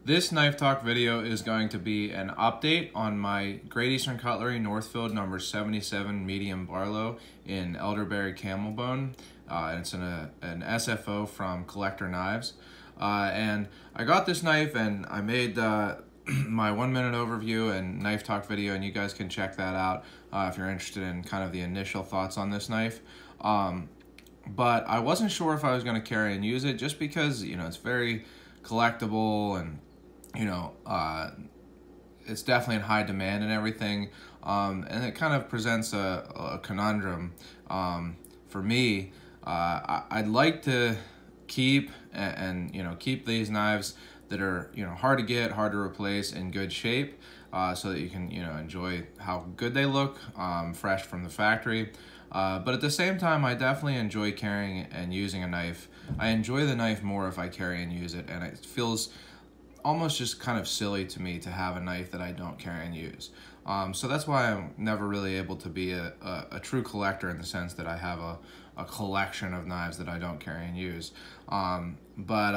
This knife talk video is going to be an update on my Great Eastern Cutlery Northfield number 77 medium Barlow in Elderberry Camel Bone. It's an SFO from Collector Knives. And I got this knife and I made my 1 minute overview and knife talk video, and you guys can check that out if you're interested in kind of the initial thoughts on this knife. But I wasn't sure if I was going to carry and use it just because, it's very collectible and it's definitely in high demand and everything, and it kind of presents a conundrum for me. I'd like to keep keep these knives that are hard to get, hard to replace, in good shape, so that you can enjoy how good they look, fresh from the factory. But at the same time, I definitely enjoy carrying and using a knife. I enjoy the knife more if I carry and use it, and it feels almost just kind of silly to me to have a knife that I don't carry and use. So that's why I'm never really able to be a true collector, in the sense that I have a collection of knives that I don't carry and use. But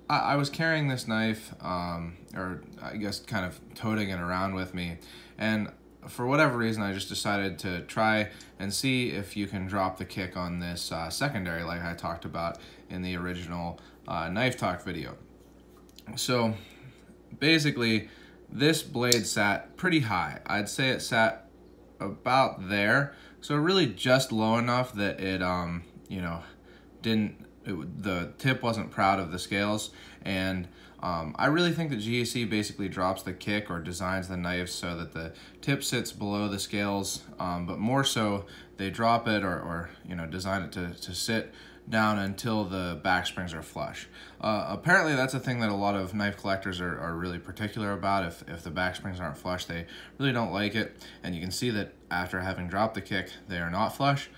I was carrying this knife, or I guess kind of toting it around with me, and for whatever reason I just decided to try and see if you can drop the kick on this secondary, like I talked about in the original knife talk video. So basically, this blade sat pretty high. I'd say it sat about there, so really just low enough that it the tip wasn't proud of the scales. And I really think that GEC basically drops the kick, or designs the knife so that the tip sits below the scales, but more so they drop it or design it to sit down until the back springs are flush. Apparently that's a thing that a lot of knife collectors are really particular about. If the back springs aren't flush, they really don't like it, and you can see that after having dropped the kick, they are not flush.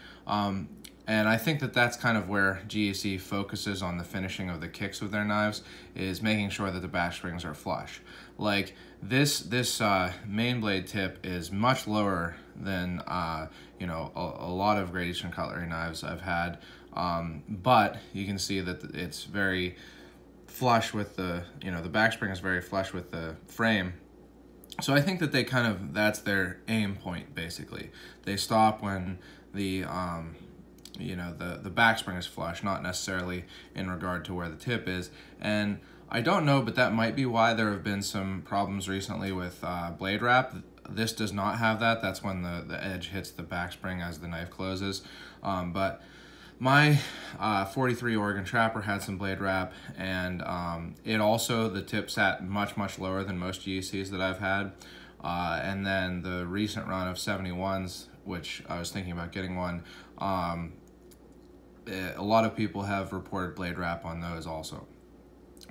And I think that that's kind of where GEC focuses on the finishing of the kicks of their knives, is making sure that the back springs are flush. Like this main blade tip is much lower than a lot of Great Eastern Cutlery knives I've had, but you can see that it's very flush with the the back spring is very flush with the frame. So I think that they that's their aim point, basically. They stop when the the back spring is flush, not necessarily in regard to where the tip is. And I don't know, but that might be why there have been some problems recently with blade wrap. This does not have that. That's when the edge hits the back spring as the knife closes. But my 43 Oregon Trapper had some blade wrap, and it also, the tip sat much lower than most GECs that I've had. And then the recent run of 71s, which I was thinking about getting one, a lot of people have reported blade wrap on those also.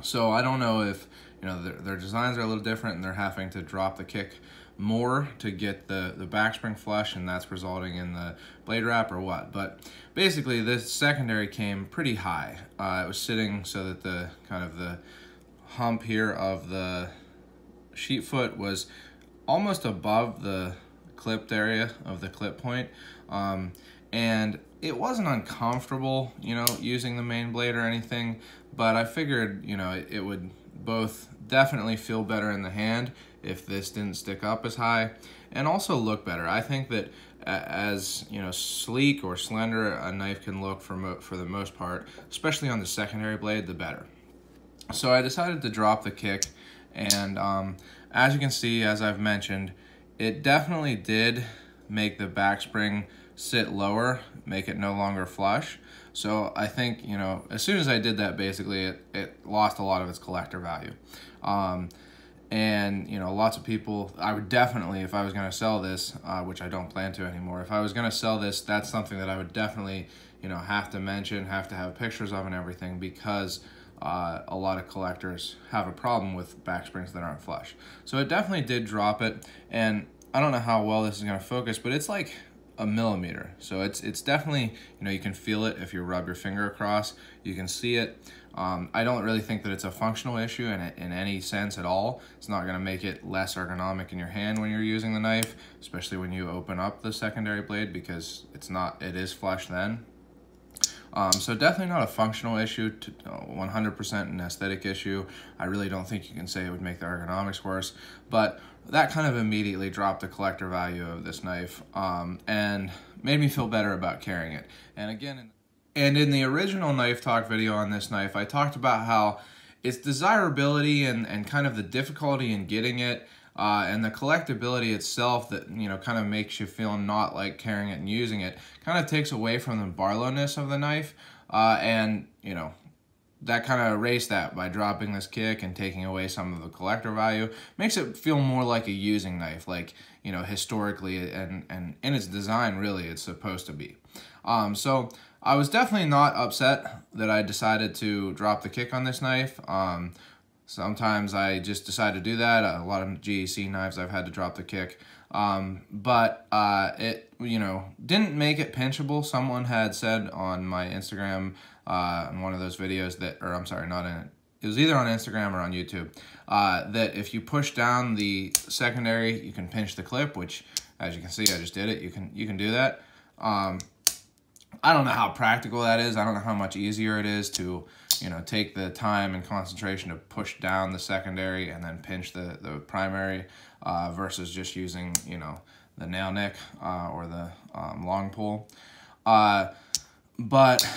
So I don't know if their designs are a little different and they're having to drop the kick more to get the back spring flush, and that's resulting in the blade wrap, or what. But basically this secondary came pretty high. It was sitting so that the the hump here of the sheet foot was almost above the clipped area of the clip point, and it wasn't uncomfortable using the main blade or anything, but I figured it would both definitely feel better in the hand if this didn't stick up as high, and also look better. I think that as sleek or slender a knife can look for the most part, especially on the secondary blade, the better. So I decided to drop the kick, and as you can see, as I've mentioned, it definitely did make the back spring sit lower, make it no longer flush. So I think, as soon as I did that, basically it lost a lot of its collector value. And lots of people, I would definitely, if I was going to sell this, which I don't plan to anymore, if I was going to sell this, that's something that I would definitely have to mention, have to have pictures of and everything, because a lot of collectors have a problem with back springs that aren't flush. So it definitely did drop it, and I don't know how well this is going to focus, but it's like a millimeter. So it's definitely, you can feel it if you rub your finger across, you can see it. I don't really think that it's a functional issue in any sense at all. It's not going to make it less ergonomic in your hand when you're using the knife, especially when you open up the secondary blade, because it is flush then. So definitely not a functional issue, 100% an aesthetic issue. I really don't think you can say it would make the ergonomics worse, but that kind of immediately dropped the collector value of this knife, and made me feel better about carrying it. And again, in the original knife talk video on this knife, I talked about how its desirability and kind of the difficulty in getting it, and the collectability itself that, you know, kind of makes you feel not like carrying it and using it, kind of takes away from the Barlowness of the knife, and, you know, that kind of erased that by dropping this kick and taking away some of the collector value. Makes it feel more like a using knife, like, you know, historically and in its design, really, it's supposed to be. So I was definitely not upset that I decided to drop the kick on this knife. Sometimes I just decide to do that. A lot of GEC knives I've had to drop the kick. But it, you know, didn't make it pinchable. Someone had said on my Instagram, in one of those videos that, or I'm sorry, not in it. It was either on Instagram or on YouTube, that if you push down the secondary, you can pinch the clip, which, as you can see, I just did it. You can do that. I don't know how practical that is. I don't know how much easier it is to, you know, take the time and concentration to push down the secondary and then pinch the primary, versus just using, you know, the nail nick, or the long pull. But,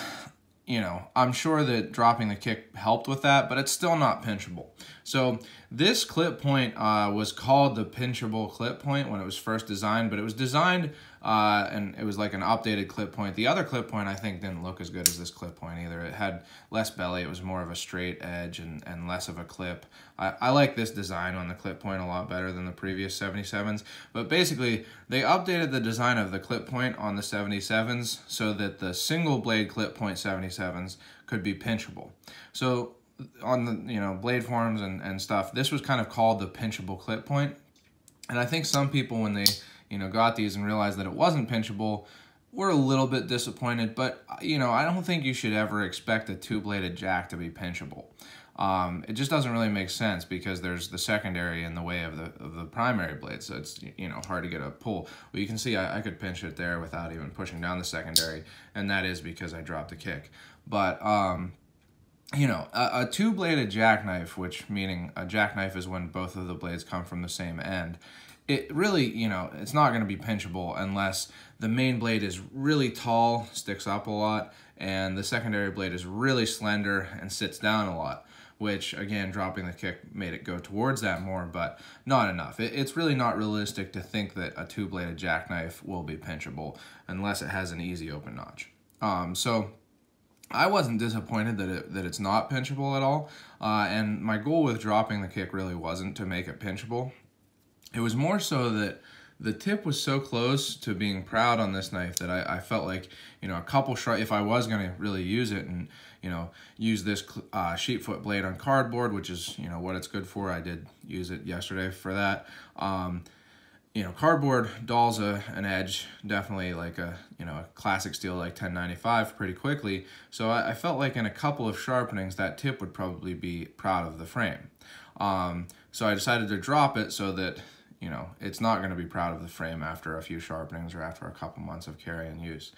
you know, I'm sure that dropping the kick helped with that, but it's still not pinchable. So this clip point was called the pinchable clip point when it was first designed, but it was designed and it was like an updated clip point. The other clip point I think didn't look as good as this clip point either. It had less belly, it was more of a straight edge and less of a clip. I like this design on the clip point a lot better than the previous 77s, but basically they updated the design of the clip point on the 77s so that the single blade clip point 77s could be pinchable. So on the, you know, blade forms and stuff, this was kind of called the pinchable clip point. And I think some people, when they, you know, got these and realized that it wasn't pinchable, were a little bit disappointed. But, you know, I don't think you should ever expect a two-bladed jack to be pinchable. It just doesn't really make sense because there's the secondary in the way of the primary blade, so it's, you know, hard to get a pull. Well, you can see I could pinch it there without even pushing down the secondary, and that is because I dropped the kick. But you know, a two-bladed jackknife, which meaning a jackknife is when both of the blades come from the same end, it really, you know, it's not going to be pinchable unless the main blade is really tall, sticks up a lot, and the secondary blade is really slender and sits down a lot, which, again, dropping the kick made it go towards that more, but not enough. It's really not realistic to think that a two-bladed jackknife will be pinchable unless it has an easy open notch. So I wasn't disappointed that it's not pinchable at all, and my goal with dropping the kick really wasn't to make it pinchable. It was more so that the tip was so close to being proud on this knife that I felt like, you know, a couple if I was going to really use it and, you know, use this sheep foot blade on cardboard, which is, you know, what it's good for. I did use it yesterday for that. You know, cardboard dulls an edge, definitely like a, you know, a classic steel like 1095 pretty quickly. So I felt like in a couple of sharpenings, that tip would probably be proud of the frame. So I decided to drop it so that, you know, it's not going to be proud of the frame after a few sharpenings or after a couple months of carry and use.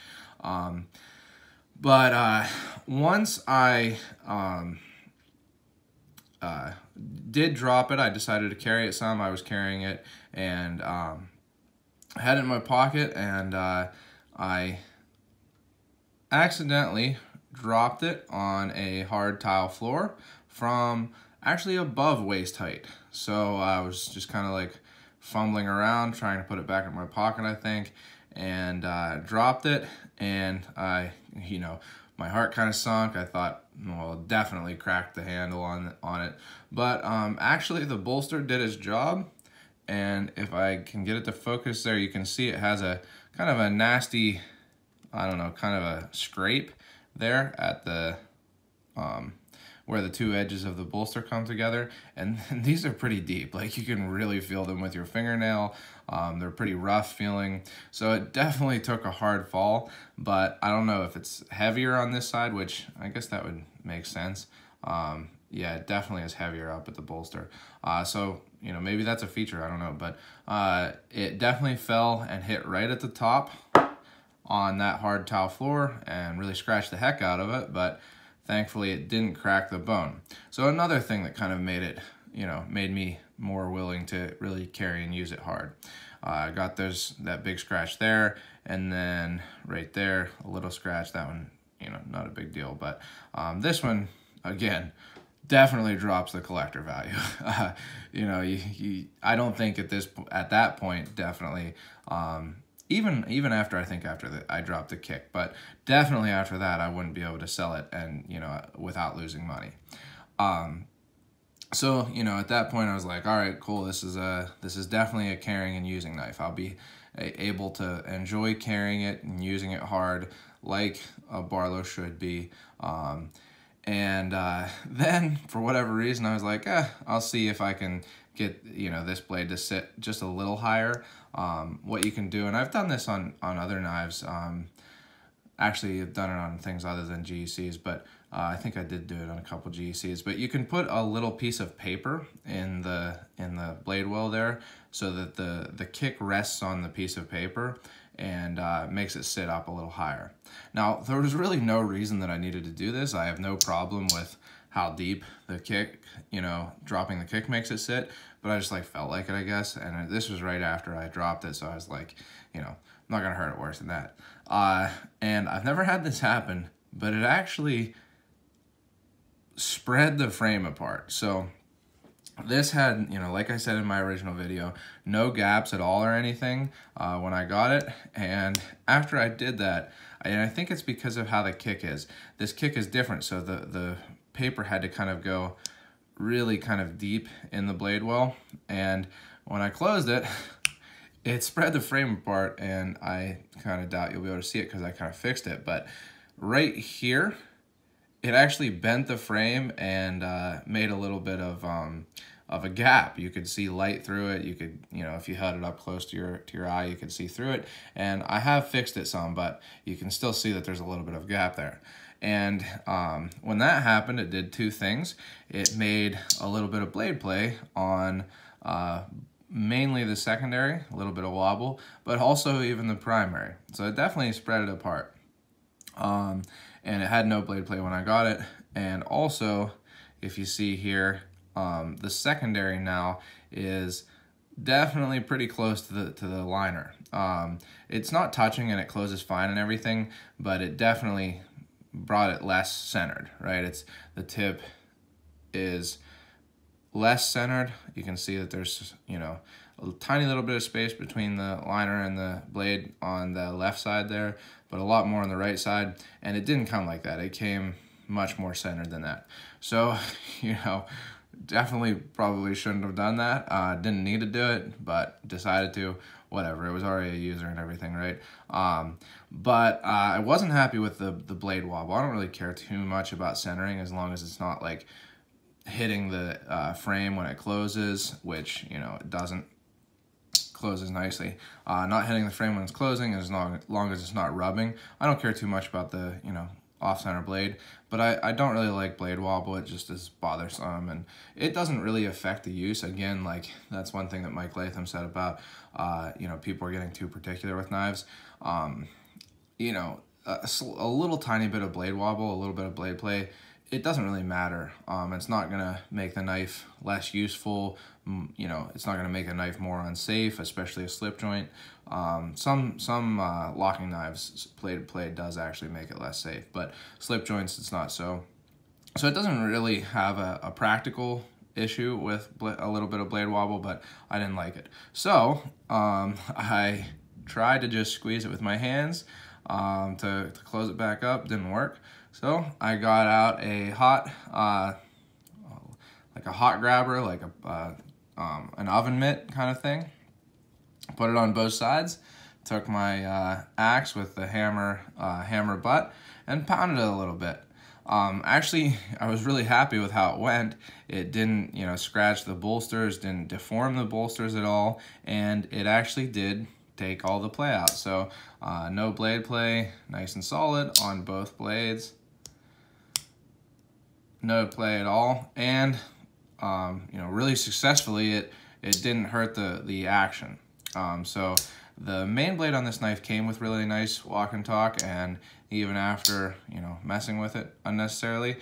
But once I did drop it, I decided to carry it some. I was carrying it and I had it in my pocket, and I accidentally dropped it on a hard tile floor from actually above waist height. So I was just kind of like fumbling around trying to put it back in my pocket, I think, and dropped it, and you know, my heart kind of sunk. I thought, well, definitely cracked the handle on it. But actually the bolster did its job, and if I can get it to focus there, you can see it has a kind of a nasty, I don't know, kind of a scrape there at the where the two edges of the bolster come together, and these are pretty deep. Like, you can really feel them with your fingernail. They're pretty rough feeling, so it definitely took a hard fall, but I don't know if it's heavier on this side, which I guess that would make sense. Yeah, it definitely is heavier up at the bolster. So, you know, maybe that's a feature, I don't know, but it definitely fell and hit right at the top on that hard tile floor and really scratched the heck out of it, but thankfully it didn't crack the bone. So another thing that kind of made it, made me more willing to really carry and use it hard. I got that big scratch there, and then right there, a little scratch. That one, not a big deal, but this one, again, definitely drops the collector value. I don't think at that point, definitely, even after I dropped the kick, but definitely after that, I wouldn't be able to sell it and, without losing money. So, at that point I was like, all right, cool. This is definitely a carrying and using knife. I'll be able to enjoy carrying it and using it hard like a Barlow should be. Then for whatever reason, I was like, I'll see if I can get, this blade to sit just a little higher. What you can do, and I've done this on other knives. Actually, I've done it on things other than GECs, but I think I did do it on a couple GECs. But you can put a little piece of paper in the blade well there, so that the kick rests on the piece of paper and makes it sit up a little higher. Now, there was really no reason that I needed to do this. I have no problem with how deep the kick, dropping the kick makes it sit, but I just felt like it, I guess. And this was right after I dropped it, so I was like, I'm not gonna hurt it worse than that. And I've never had this happen, but it actually spread the frame apart. So this had, like I said in my original video, no gaps at all or anything when I got it. And after I did that, and I think it's because of how the kick is. This kick is different, so the paper had to kind of go really kind of deep in the blade well. And when I closed it, it spread the frame apart, and I kind of doubt you'll be able to see it because I kind of fixed it. But right here, it actually bent the frame and made a little bit of a gap. You could see light through it. You could, if you held it up close to your eye, you could see through it. And I have fixed it some, but you can still see that there's a little bit of gap there. And when that happened, it did two things. It made a little bit of blade play on mainly the secondary, a little bit of wobble, but also even the primary. So it definitely spread it apart. And it had no blade play when I got it. And also, if you see here, the secondary now is definitely pretty close to the liner. It's not touching and it closes fine and everything, but it definitely brought it less centered, right? The tip is less centered. You can see that there's, a tiny little bit of space between the liner and the blade on the left side there, but a lot more on the right side. And it didn't come like that. It came much more centered than that. So, definitely probably shouldn't have done that. Didn't need to do it, but decided to. Whatever, it was already a user and everything, right? But I wasn't happy with the blade wobble. I don't really care too much about centering as long as it's not hitting the frame when it closes, which, it doesn't. Closes nicely. Not hitting the frame when it's closing, as long as it's not rubbing. I don't care too much about the, off-center blade, but I don't really like blade wobble. It just is bothersome, and it doesn't really affect the use. Again, that's one thing that Mike Latham said about, people are getting too particular with knives. A little tiny bit of blade wobble, a little bit of blade play, it doesn't really matter. It's not gonna make the knife less useful. It's not gonna make a knife more unsafe, especially a slip joint. Some locking knives, blade to blade does actually make it less safe, but slip joints, it's not so. So it doesn't really have a practical issue with a little bit of blade wobble, but I didn't like it. So I tried to just squeeze it with my hands to close it back up. Didn't work. So I got out a hot, like a hot grabber, like an oven mitt kind of thing. Put it on both sides. Took my axe with the hammer butt and pounded it a little bit. Actually, I was really happy with how it went. It didn't, scratch the bolsters, didn't deform the bolsters at all, and it actually did take all the play out. So no blade play, nice and solid on both blades. No play at all, and really successfully it didn't hurt the action. So The main blade on this knife came with really nice walk and talk, and even after, messing with it unnecessarily,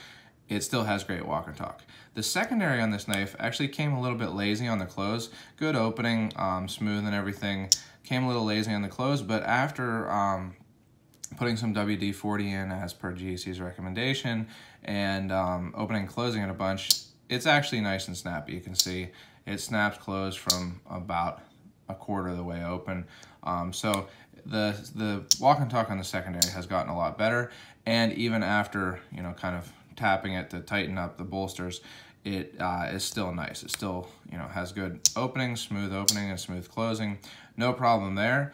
it still has great walk and talk. The secondary on this knife actually came a little bit lazy on the close. Good opening, smooth and everything. Came a little lazy on the close, but after putting some WD-40 in as per GEC's recommendation and opening and closing it a bunch, it's actually nice and snappy. You can see it snaps closed from about a quarter of the way open. So the walk and talk on the secondary has gotten a lot better, and even after kind of tapping it to tighten up the bolsters, it is still nice. It still has good opening, and smooth closing. No problem there.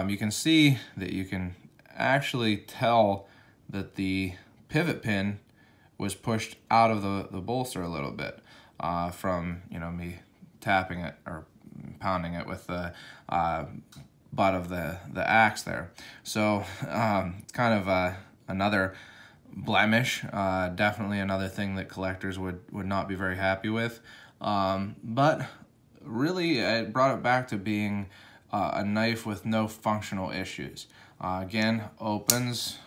You can see that you can actually tell that the pivot pin was pushed out of the bolster a little bit from me tapping it or pounding it with the butt of the axe there. So kind of another blemish, definitely another thing that collectors would not be very happy with, but really it brought it back to being a knife with no functional issues. Again, opens,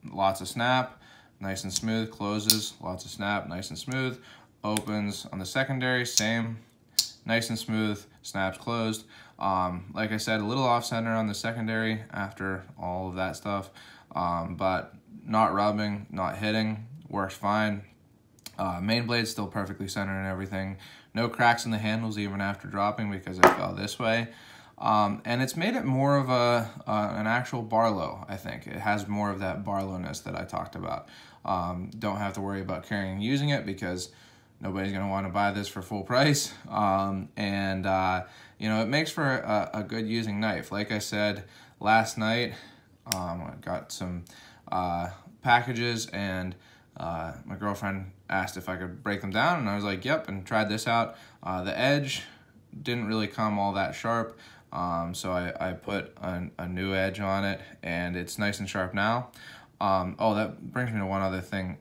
lots of snap, nice and smooth, closes, lots of snap, nice and smooth, opens on the secondary, same, nice and smooth, snaps closed. Like I said, a little off center on the secondary after all of that stuff, but not rubbing, not hitting, works fine. Main blade's still perfectly centered and everything. No cracks in the handles even after dropping because it fell this way. And it's made it more of an actual Barlow, I think. It has more of that Barlowness that I talked about. Don't have to worry about carrying and using it because nobody's going to want to buy this for full price. It makes for a good using knife. Like I said last night, I got some packages, and my girlfriend asked if I could break them down, and I was like, yep, and tried this out. The edge didn't really come all that sharp, so I put a new edge on it, and it's nice and sharp now. Oh, that brings me to one other thing.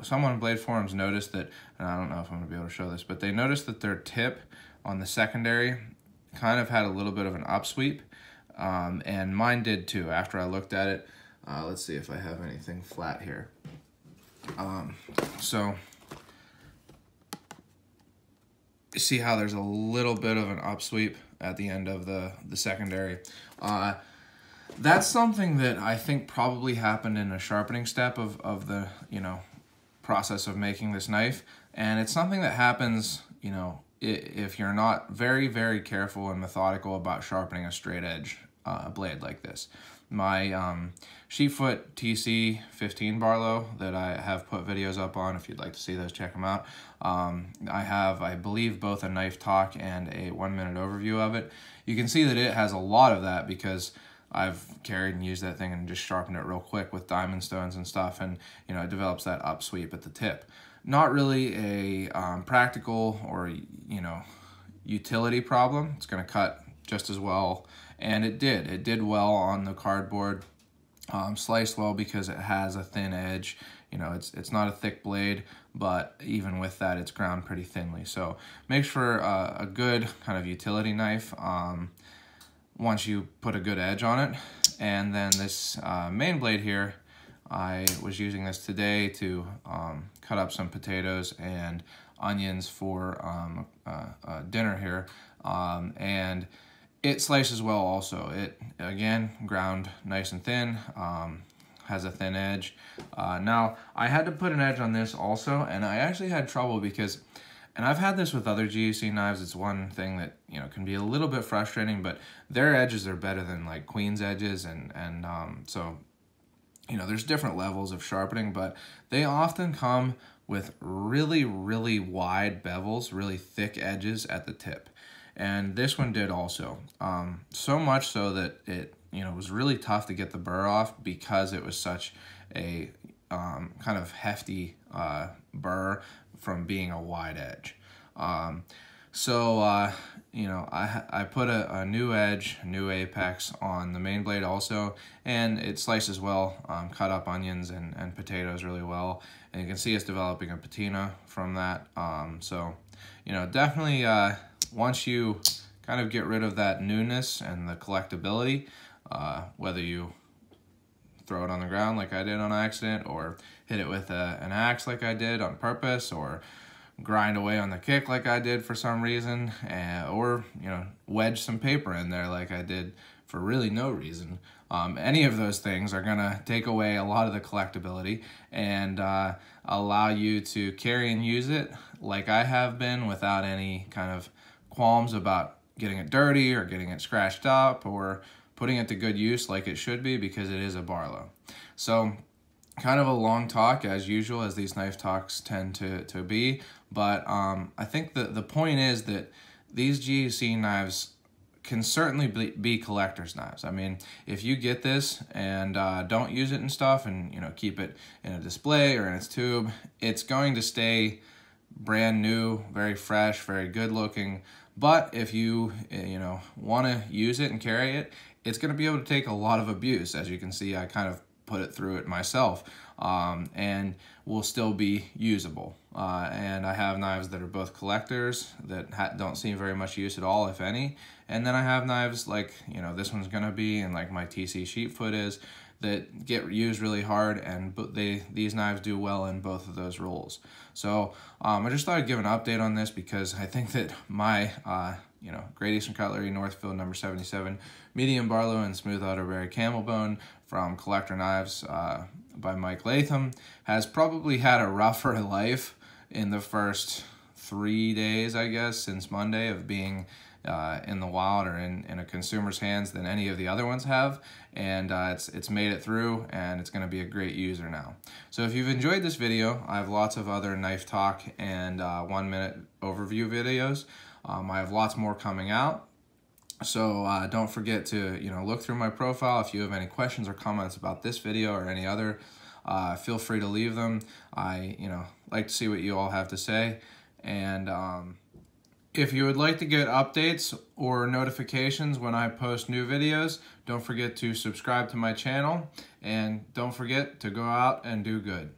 Someone in Blade Forums noticed that, and I don't know if I'm going to be able to show this, but they noticed that their tip on the secondary kind of had a little bit of an upsweep, and mine did too after I looked at it. Let's see if I have anything flat here. So you see how there's a little bit of an upsweep at the end of the secondary. That's something that I think probably happened in a sharpening step of the process of making this knife, and it's something that happens if you're not very, very careful and methodical about sharpening a straight edge blade like this. My Sheepfoot TC 15 Barlow that I have put videos up on, if you'd like to see those, check them out. I have, I believe, both a knife talk and a 1-minute overview of it. You can see that it has a lot of that because I've carried and used that thing and just sharpened it real quick with diamond stones and stuff, and it develops that upsweep at the tip. Not really a practical or utility problem. It's going to cut just as well, and it did well on the cardboard. Sliced well because it has a thin edge. It's not a thick blade, but even with that, it's ground pretty thinly. So makes for a good kind of utility knife once you put a good edge on it. And then this main blade here, I was using this today to cut up some potatoes and onions for dinner here, and it slices well also. It, again, ground nice and thin, has a thin edge. Now, I had to put an edge on this also, and I actually had trouble because, and I've had this with other GEC knives, it's one thing that, can be a little bit frustrating, but their edges are better than like Queen's edges, and so, there's different levels of sharpening, but they often come with really, really wide bevels, really thick edges at the tip. And this one did also. So much so that it, was really tough to get the burr off because it was such a kind of hefty burr from being a wide edge. I put a new edge, new apex on the main blade also, and it slices well, cut up onions and potatoes really well. And you can see it's developing a patina from that. Definitely once you kind of get rid of that newness and the collectability, whether you throw it on the ground like I did on accident, or hit it with an axe like I did on purpose, or grind away on the kick like I did for some reason, or wedge some paper in there like I did for really no reason. Any of those things are gonna take away a lot of the collectability and allow you to carry and use it like I have been, without any kind of qualms about getting it dirty or getting it scratched up, or putting it to good use like it should be, because it is a Barlow. So kind of a long talk as usual, as these knife talks tend to be, but I think the point is that these GEC knives can certainly be collector's knives. I mean, if you get this and don't use it and stuff, and keep it in a display or in its tube, it's going to stay brand new, very fresh, very good looking. But if you want to use it and carry it, it's going to be able to take a lot of abuse. As you can see, I kind of put it through it myself, and will still be usable. And I have knives that are both collectors that don't see very much use at all, if any. And then I have knives like this one's going to be, and like my TC Sheepfoot is, that get used really hard, and these knives do well in both of those roles. So I just thought I'd give an update on this, because I think that my Great Eastern Cutlery Northfield number 77 medium Barlow and smooth Elderberry Camel Bone from Collector Knives by Mike Latham has probably had a rougher life in the first 3 days, I guess, since Monday, of being in the wild or in a consumer's hands than any of the other ones have, and it's made it through, and it's going to be a great user now. So if you've enjoyed this video, I have lots of other knife talk and 1-minute overview videos. I have lots more coming out, so don't forget to look through my profile. If you have any questions or comments about this video or any other, feel free to leave them. I like to see what you all have to say, and if you would like to get updates or notifications when I post new videos, don't forget to subscribe to my channel, and don't forget to go out and do good.